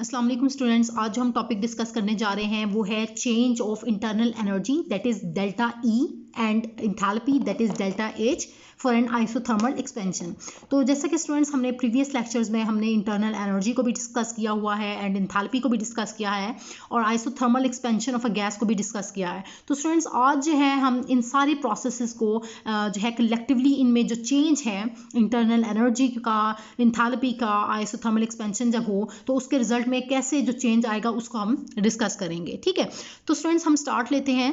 अस्सलाम वालेकुम स्टूडेंट्स। आज जो हम टॉपिक डिस्कस करने जा रहे हैं वो है change of internal energy that is delta E and enthalpy that is delta H for an isothermal expansion. तो जैसा कि स्टूडेंट्स हमने प्रीवियस लेक्चर्स में हमने इंटरनल एनर्जी को भी डिस्कस किया हुआ है एंड इंथैल्पी को भी डिस्कस किया है और isothermal expansion of a gas को भी डिस्कस किया है। तो स्टूडेंट्स आज जो है हम इन सारी प्रोसेसेस को जो है कलेक्टिवली इनमें जो चेंज है इंटरनल एनर्जी का, इंथैल्पी का, आइसोथर्मल एक्सपेंशन जब हो तो उसके रिजल्ट में कैसे जो चेंज आएगा उसको हम डिस्कस करेंगे। ठीक है, तो स्टूडेंट्स हम स्टार्ट लेते हैं।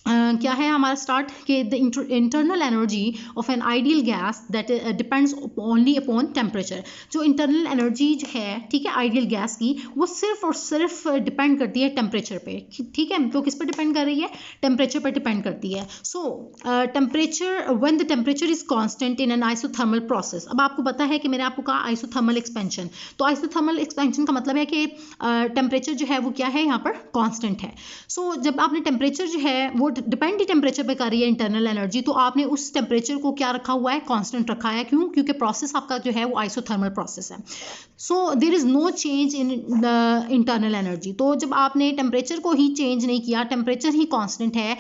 क्या है हमारा स्टार्ट कि the internal energy of an ideal gas that depends only upon temperature. जो इंटरनल एनर्जी जो है, ठीक है, आइडियल गैस की, वो सिर्फ और सिर्फ डिपेंड करती है टेम्परेचर पे। ठीक है, तो किस पर डिपेंड कर रही है? टेम्परेचर पर डिपेंड करती है। सो temperature, when the temperature is constant in an isothermal process. अब आपको पता है कि मैंने आपको कहा आइसोथर्मल एक्सपेंशन, तो आइसोथर्मल एक्सपेंशन का मतलब है कि टेम्परेचर जो है वो क्या है, यहाँ पर कांस्टेंट है। सो जब आपने टेम्परेचर जो है वो डिपेंड ही टेम्परेचर पे कर रही है इंटरनल एनर्जी, तो आपने उस टेम्परेचर को क्या रखा हुआ है? कांस्टेंट रखा है। क्यों? क्योंकि प्रोसेस आपका जो है वो आइसोथर्मल प्रोसेस है। So there is no change in the internal energy. तो जब आपने टेम्परेचर को ही चेंज नहीं किया, टेम्परेचर ही कांस्टेंट है,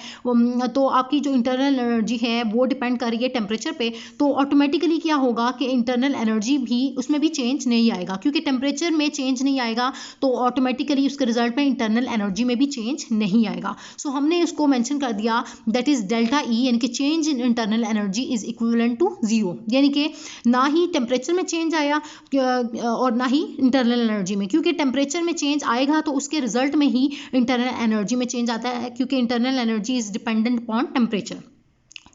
तो आपकी जो इंटरनल एनर्जी है वो डिपेंड कर रही है टेम्परेचर पे, तो ऑटोमेटिकली क्या होगा कि इंटरनल एनर्जी भी उसमें भी चेंज नहीं आएगा। क्योंकि टेम्परेचर में चेंज नहीं आएगा तो ऑटोमेटिकली उसके रिजल्ट में इंटरनल एनर्जी में भी चेंज नहीं आएगा। सो हमने इसको मेंशन कर दिया दैट इज डेल्टा ई, यानी कि change in internal energy is equivalent to zero. यानी कि ना ही टेम्परेचर में चेंज आया और ना ही इंटरनल एनर्जी में, क्योंकि टेम्परेचर में चेंज आएगा तो उसके रिजल्ट में ही इंटरनल एनर्जी में चेंज आता है, क्योंकि internal energy is dependent upon temperature.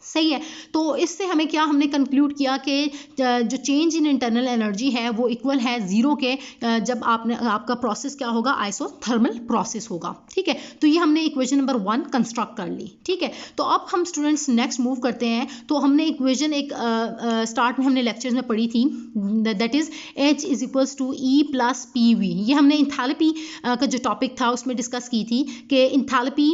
सही है, तो इससे हमें क्या हमने कंक्लूड किया कि जो चेंज इन इंटरनल एनर्जी है वो इक्वल है जीरो के जब आपका प्रोसेस क्या होगा? आइसोथर्मल प्रोसेस होगा। ठीक है, तो ये हमने इक्वेशन नंबर 1 कंस्ट्रक्ट कर ली। ठीक है, तो अब हम स्टूडेंट्स नेक्स्ट मूव करते हैं। तो हमने इक्वेशन एक स्टार्ट में हमने लेक्चर्स में पढ़ी थी that is H is equals to E plus P V. ये हमने इंथैल्पी का जो टॉपिक था उसमें डिस्कस की थी कि enthalpy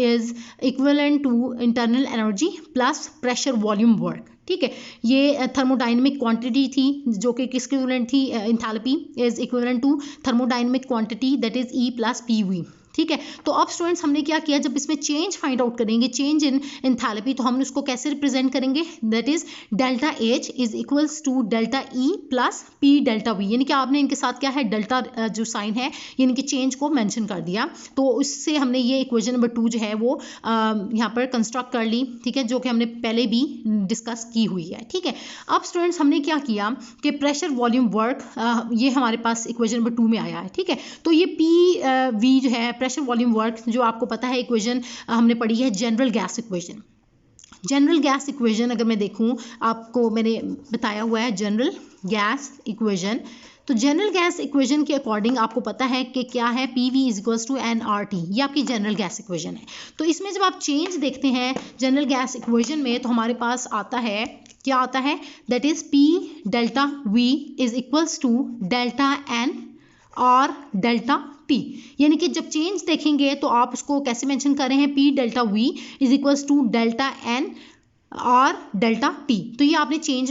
is equivalent to internal energy plus pressure volume work. ठीक है, ये थर्मोडायनेमिक क्वांटिटी थी जो कि किसके इक्विवेलेंट थी? Enthalpy is equivalent to thermodynamic quantity that is E plus P V. ठीक है, तो अब स्टूडेंट्स हमने क्या किया, जब इसमें चेंज फाइंड आउट करेंगे, चेंज इन इंथैल्पी, तो हम उसको कैसे रिप्रेजेंट करेंगे? That is delta H is equals to delta E plus P delta V. यानी कि आपने इनके साथ क्या है, डेल्टा जो साइन है यानी कि चेंज को मेंशन कर दिया। तो उससे हमने ये इक्वेशन नंबर 2 जो है वो यहाँ पर कंस्ट्रक्ट कर ली। ठीक है, जो कि हमने पहले भी डिस्कस की हुई है। ठीक है, अब स्टूडेंट्स हमने क्या किया कि प्रेशर वॉल्यूम वर्क ये हमारे पास इक्वेशन नंबर 2 में आया है। ठीक है, तो ये पी वी जो है प्रेशर वॉल्यूम वर्क, जो आपको पता है इक्वेशन हमने पढ़ी है general gas equation. General gas equation अगर मैं देखूं, आपको मैंने बताया हुआ है जनरल गैस इक्वेशन। तो जनरल गैस इक्वेशन के अकॉर्डिंग आपको पता है कि क्या है, P V is equals to N R T. ये आपकी जनरल गैस इक्वेशन है। तो इसमें जब आप चेंज देखते हैं जनरल गैस इक्वेशन में, तो हमारे पास आता है, क्या आता है? That is P delta V is equals to delta N और डेल्टा टी। यानी कि जब चेंज देखेंगे तो आप उसको कैसे मेंशन कर रहे हैं? P delta V is equals to delta N और डेल्टा टी। तो ये आपने चेंज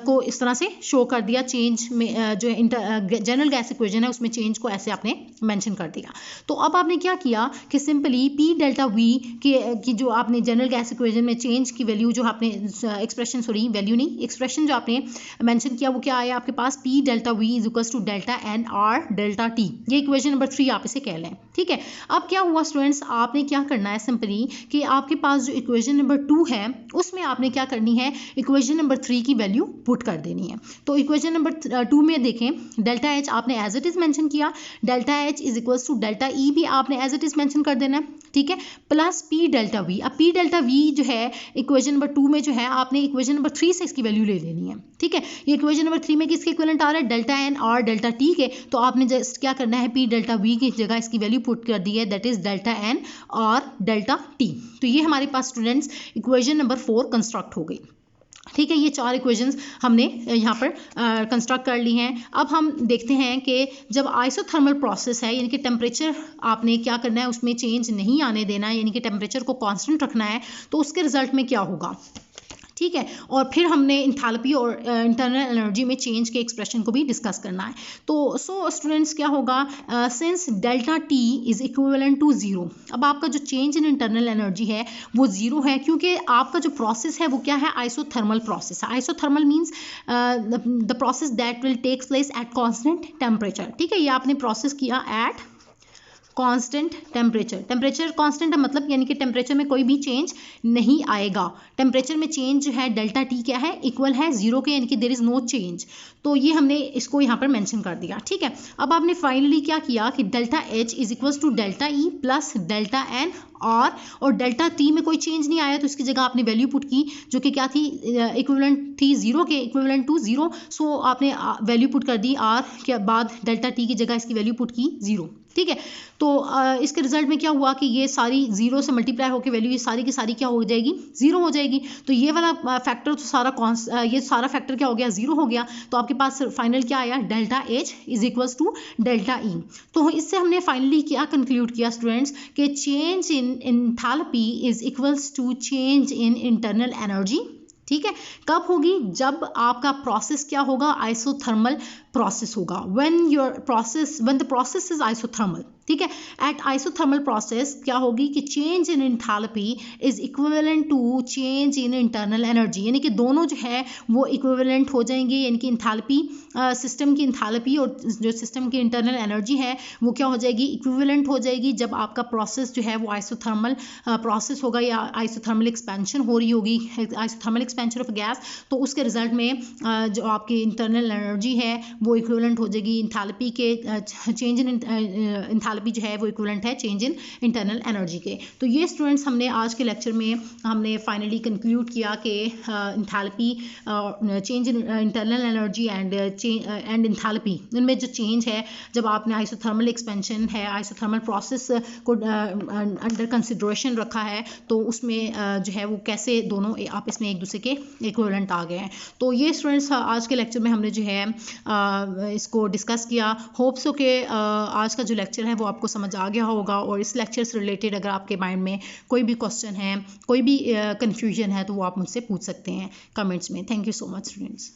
को इस तरह से शो कर दिया। चेंज में जो जनरल गैस इक्वेशन है उसमें चेंज को ऐसे आपने मेंशन कर दिया। तो अब आपने क्या किया कि सिंपली पी डेल्टा वी की जो आपने जनरल गैस इक्वेशन में चेंज की वैल्यू जो आपने एक्सप्रेशन जो आपने मेंशन किया वो क्या आया आपके पास? P delta V is equals to delta N और डेल्टा टी। ये इक्वेशन नंबर 3 आप इसे कह लें। ठीक है, अब क्या हुआ स्टूडेंट्स, आपने क्या करना है सिंपली कि आपके पास जो इक्वेशन नंबर 2 है उसमें आपने क्या करनी है, इक्वेशन नंबर 3 की वैल्यू पुट कर देनी है। तो इक्वेशन नंबर 2 में देखें, डेल्टा एच आपने एज इट इज मेंशन किया, delta H is equals to delta E भी आपने एज इट इज मेंशन कर देना है। ठीक है, प्लस पी डेल्टा वी। अब पी डेल्टा वी जो है इक्वेशन नंबर 2 में जो है आपने इक्वेशन नंबर 3 से इसकी वैल्यू ले लेनी है। ठीक है, ये इक्वेशन नंबर 3 में किसके इक्विवेलेंट आ रहा है? डेल्टा एन और डेल्टा टी के। तो आपने जस्ट क्या करना है, पी डेल्टा वी की जगह इसकी वैल्यू पुट कर दी है, दैट इज डेल्टा एन और डेल्टा टी। तो ये हमारे पास स्टूडेंट्स इक्वेशन नंबर 4 कंस्ट्रक्ट हो गई। ठीक है, ये 4 इक्वेशंस हमने यहाँ पर कंस्ट्रक्ट कर ली हैं। अब हम देखते हैं कि जब आइसोथर्मल प्रोसेस है, यानी कि टेम्परेचर आपने क्या करना है, उसमें चेंज नहीं आने देना है, यानी कि टेम्परेचर को कांस्टेंट रखना है, तो उसके रिजल्ट में क्या होगा? ठीक है, और फिर हमने इंथैल्पी और इंटरनल एनर्जी में चेंज के एक्सप्रेशन को भी डिस्कस करना है। तो सो स्टूडेंट्स क्या होगा, since delta T is equivalent to zero, अब आपका जो चेंज इन इंटरनल एनर्जी है वो जीरो है, क्योंकि आपका जो प्रोसेस है वो क्या है, आइसोथर्मल प्रोसेस है। Isothermal means the process that will takes place at constant temperature. ठीक है, ये आपने प्रोसेस किया at constant temperature. Temperature constant है मतलब यानी कि टेम्परेचर में कोई भी चेंज नहीं आएगा। टेम्परेचर में चेंज जो है डेल्टा टी क्या है, इक्वल है जीरो के, यानी कि देयर इज नो चेंज। तो ये हमने इसको यहाँ पर मेंशन कर दिया। ठीक है, अब आपने फाइनली क्या किया कि delta H is equal to delta E plus delta N और डेल्टा टी में कोई चेंज नहीं आया तो इसकी जगह आपने वैल्यू पुट की जो कि क्या थी, इक्विवेलेंट थी जीरो के, इक्विवेलेंट टू जीरो। सो आपने वैल्यू पुट कर दी आर के बाद डेल्टा टी की जगह इसकी वैल्यू पुट की जीरो। ठीक है, तो इसके रिजल्ट में क्या हुआ कि ये सारी जीरो से मल्टीप्लाई होकर वैल्यू ये सारी की सारी क्या हो जाएगी, जीरो हो जाएगी। तो ये वाला फैक्टर तो सारा ये सारा फैक्टर क्या हो गया, जीरो हो गया। तो आपके पास फाइनल क्या आया, delta H is equals to delta E. तो इससे हमने फाइनली क्या कंक्लूड किया स्टूडेंट्स कि change in enthalpy is equals to change in internal energy. ठीक है, कब होगी, जब आपका प्रोसेस क्या होगा, आइसोथर्मल प्रोसेस होगा। When the process is isothermal. ठीक है, एट आइसोथर्मल प्रोसेस क्या होगी कि change in enthalpy is equivalent to change in internal energy, यानी कि दोनों जो है वो इक्विवेलेंट हो जाएंगे, यानी कि एंथैल्पी सिस्टम की एंथैल्पी और जो सिस्टम की इंटरनल एनर्जी है वो क्या हो जाएगी, इक्विवेलेंट हो जाएगी जब आपका प्रोसेस जो है वो आइसोथर्मल प्रोसेस होगा या आइसोथर्मल एक्सपेंशन हो रही होगी, आइसोथर्मल एक्सपेंशन ऑफ गैस। तो उसके रिजल्ट में जो आपकी इंटरनल एनर्जी है वो इक्विवेलेंट हो जाएगी एंथैल्पी के, चेंज इन एंथैल्पी जो है वो इक्विवेलेंट है चेंज इन इंटरनल एनर्जी के। तो ये स्टूडेंट्स हमने आज के लेक्चर में हमने फाइनली कंक्लूड किया कि enthalpy, change in internal energy and enthalpy, इनमें जो चेंज है जब आपने आइसोथर्मल एक्सपेंशन है, आइसोथर्मल प्रोसेस को अंडर कंसिडरेशन रखा है तो उसमें जो है वो कैसे दोनों आपस में एक दूसरे के इक्विवेलेंट आ गए हैं। तो ये स्टूडेंट्स आज के लेक्चर में हमने जो है इसको डिस्कस किया। होप्स हो कि आज का जो लेक्चर है वो आपको समझ आ गया होगा, और इस लेक्चर से रिलेटेड अगर आपके माइंड में कोई भी क्वेश्चन है, कोई भी कन्फ्यूजन है तो वो आप मुझसे पूछ सकते हैं कमेंट्स में। Thank you so much students.